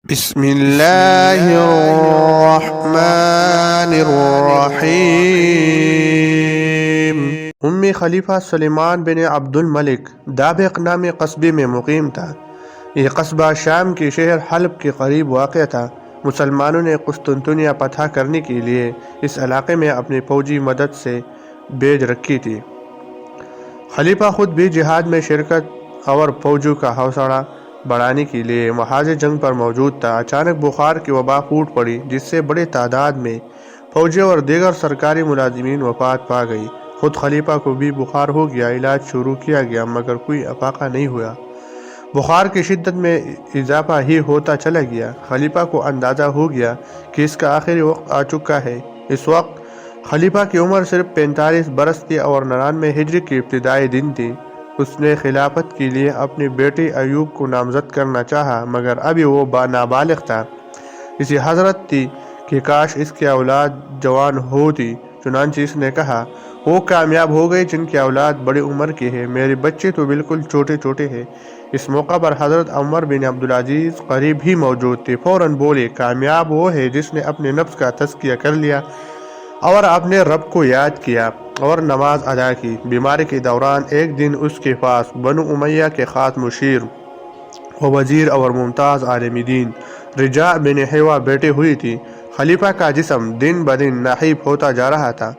بسم اللہ الرحمن الرحیم۔ خلیفہ سلیمان بن عبد الملک دابق نامی قصبے میں مقیم تھا۔ یہ قصبہ شام کے شہر حلب کے قریب واقع تھا۔ مسلمانوں نے قسطنطنیہ فتح کرنے کے لیے اس علاقے میں اپنی فوجی مدد سے بھیج رکھی تھی۔ خلیفہ خود بھی جہاد میں شرکت اور فوجوں کا حوصلہ بڑھانے کے لیے محاذ جنگ پر موجود تھا۔ اچانک بخار کی وبا پھوٹ پڑی جس سے بڑی تعداد میں فوجی اور دیگر سرکاری ملازمین وفات پا گئی۔ خود خلیفہ کو بھی بخار ہو گیا۔ علاج شروع کیا گیا مگر کوئی افاقہ نہیں ہوا۔ بخار کی شدت میں اضافہ ہی ہوتا چلا گیا۔ خلیفہ کو اندازہ ہو گیا کہ اس کا آخری وقت آ چکا ہے۔ اس وقت خلیفہ کی عمر صرف 45 برس تھی اور 99 ہجری کے ابتدائی دن تھی۔ اس نے خلافت کے لیے اپنے بیٹے ایوب کو نامزد کرنا چاہا مگر ابھی وہ نابالغ تھا۔ اسی حسرت تھی کہ کاش اس کی اولاد جوان ہوتی۔ چنانچہ اس نے کہا، وہ کامیاب ہو گئے جن کی اولاد بڑی عمر کی ہے، میرے بچے تو بالکل چھوٹے چھوٹے ہیں۔ اس موقع پر حضرت عمر بن عبدالعزیز قریب ہی موجود تھے۔ فوراً بولے، کامیاب وہ ہے جس نے اپنے نفس کا تزکیہ کر لیا اور اپنے رب کو یاد کیا اور نماز ادا کی۔ بیماری کے دوران ایک دن اس کے پاس بنو امیہ کے خاص مشیر و وزیر اور ممتاز عالم دین رجاء بن حیوہ بیٹھے ہوئی تھی۔ خلیفہ کا جسم دن بدن نحیف ہوتا جا رہا تھا،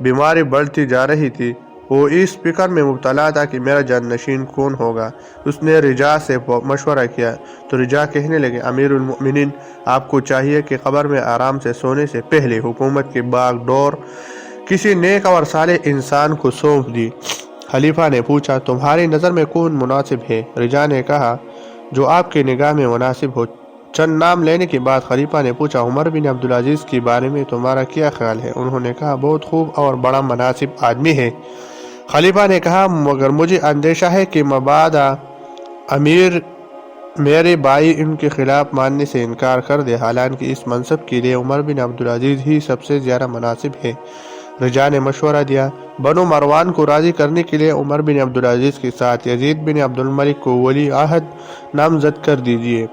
بیماری بڑھتی جا رہی تھی۔ وہ اس فکر میں مبتلا تھا کہ میرا جانشین کون ہوگا۔ اس نے رجاء سے مشورہ کیا تو رجاء کہنے لگے، امیر المؤمنین، آپ کو چاہیے کہ قبر میں آرام سے سونے سے پہلے حکومت کی باغ ڈور کسی نیک اور صالح انسان کو سونپ دی۔ خلیفہ نے پوچھا، تمہاری نظر میں کون مناسب ہے؟ رجاء نے کہا، جو آپ کی نگاہ میں مناسب ہو۔ چند نام لینے کے بعد خلیفہ نے پوچھا، عمر بن عبدالعزیز کے بارے میں تمہارا کیا خیال ہے؟ انہوں نے کہا، بہت خوب اور بڑا مناسب آدمی ہے۔ خلیفہ نے کہا، مگر مجھے اندیشہ ہے کہ مبادا امیر میرے بھائی ان کے خلاف ماننے سے انکار کر دے، حالانکہ اس منصب کے لیے عمر بن عبدالعزیز ہی سب سے زیادہ مناسب ہے۔ رجاء نے مشورہ دیا، بنو مروان کو راضی کرنے کے لیے عمر بن عبدالعزیز کے ساتھ یزید بن عبد الملک کو ولی عہد نامزد کر دیجیے۔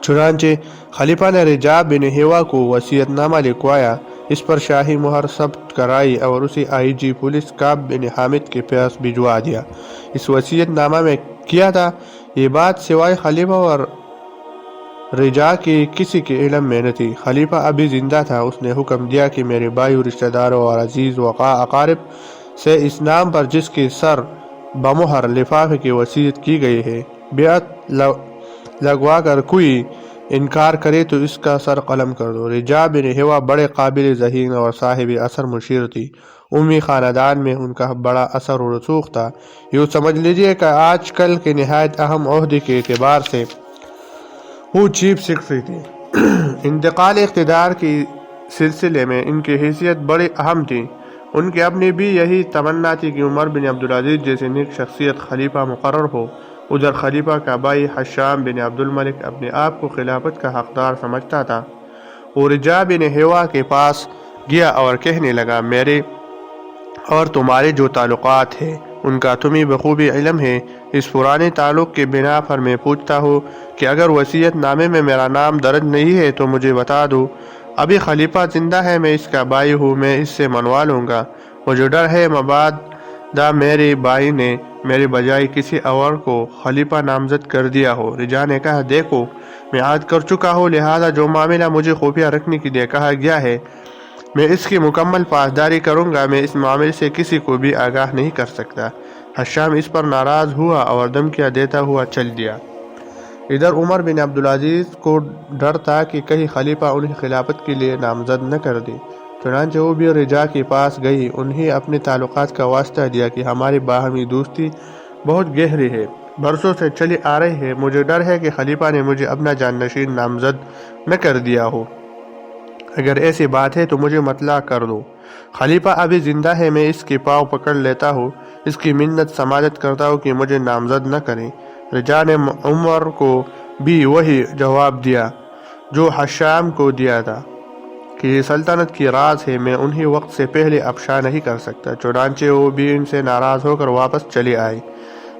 چنانچہ خلیفہ نے رجاء بن حیوہ کو وصیت نامہ لکھوایا، اس پر شاہی مہر ثبت کرائی اور اسے آئی جی پولیس کعب بن حامد کے پاس بھجوا دیا۔ اس وصیت نامہ میں کیا تھا، یہ بات سوائے خلیفہ اور رجاء کے کسی کے علم میں نہ تھی۔ خلیفہ ابھی زندہ تھا۔ اس نے حکم دیا کہ میرے بھائی، رشتہ داروں اور عزیز و اقارب سے اس نام پر جس کے سر بمہر لفافے کی وصیت کی گئی ہے بیعت لگوا کر کوئی انکار کرے تو اس کا سر قلم کر دو۔ رجاء بن حیوہ بڑے قابل ذہین اور صاحب اثر مشیر تھی۔ امی خاندان میں ان کا بڑا اثر و رسوخ تھا۔ یوں سمجھ لیجیے کہ آج کل کے نہایت اہم عہدے کے اعتبار سے وہ چیف سیکرٹری تھی۔ انتقال اقتدار کے سلسلے میں ان کی حیثیت بڑی اہم تھی۔ ان کی اپنی بھی یہی تمنا تھی کہ عمر بن عبدالعزیز جیسے نیک شخصیت خلیفہ مقرر ہو۔ ادھر خلیفہ کا بھائی حشام بن عبد الملک اپنے آپ کو خلافت کا حقدار سمجھتا تھا۔ وہ رجاء بن حیوہ کے پاس گیا اور کہنے لگا، میرے اور تمہارے جو تعلقات ہیں ان کا تمہیں بخوبی علم ہے۔ اس پرانے تعلق کے بنا پر میں پوچھتا ہوں کہ اگر وصیت نامے میں میرا نام درج نہیں ہے تو مجھے بتا دو۔ ابھی خلیفہ زندہ ہے، میں اس کا بھائی ہوں، میں اس سے منوا لوں گا۔ مجھے ڈر ہے مبادا میرے بھائی نے میرے بجائے کسی اور کو خلیفہ نامزد کر دیا ہو۔ رجاء نے کہا، دیکھو، میں عہد کر چکا ہوں، لہذا جو معاملہ مجھے خفیہ رکھنے کے لیے کہا گیا ہے میں اس کی مکمل پاسداری کروں گا۔ میں اس معاملے سے کسی کو بھی آگاہ نہیں کر سکتا۔ حشام اس پر ناراض ہوا اور دھمکیاں دیتا ہوا چل دیا۔ ادھر عمر بن عبدالعزیز کو ڈر تھا کہ کہیں خلیفہ انہیں خلافت کے لیے نامزد نہ کر دے۔ چنانچہ وہ بھی رجاء کے پاس گئی، انہیں اپنے تعلقات کا واسطہ دیا کہ ہماری باہمی دوستی بہت گہری ہے، برسوں سے چلی آ رہی ہے۔ مجھے ڈر ہے کہ خلیفہ نے مجھے اپنا جانشین نامزد نہ کر دیا ہو۔ اگر ایسی بات ہے تو مجھے مطلع کر دو۔ خلیفہ ابھی زندہ ہے، میں اس کے پاؤں پکڑ لیتا ہوں، اس کی منت سماجت کرتا ہوں کہ مجھے نامزد نہ کریں۔ رجاء نے عمر کو بھی وہی جواب دیا جو حشام کو دیا تھا کہ یہ سلطنت کی راز ہے، میں انہیں وقت سے پہلے افشا نہیں کر سکتا۔ چنانچہ وہ بھی ان سے ناراض ہو کر واپس چلی آئی۔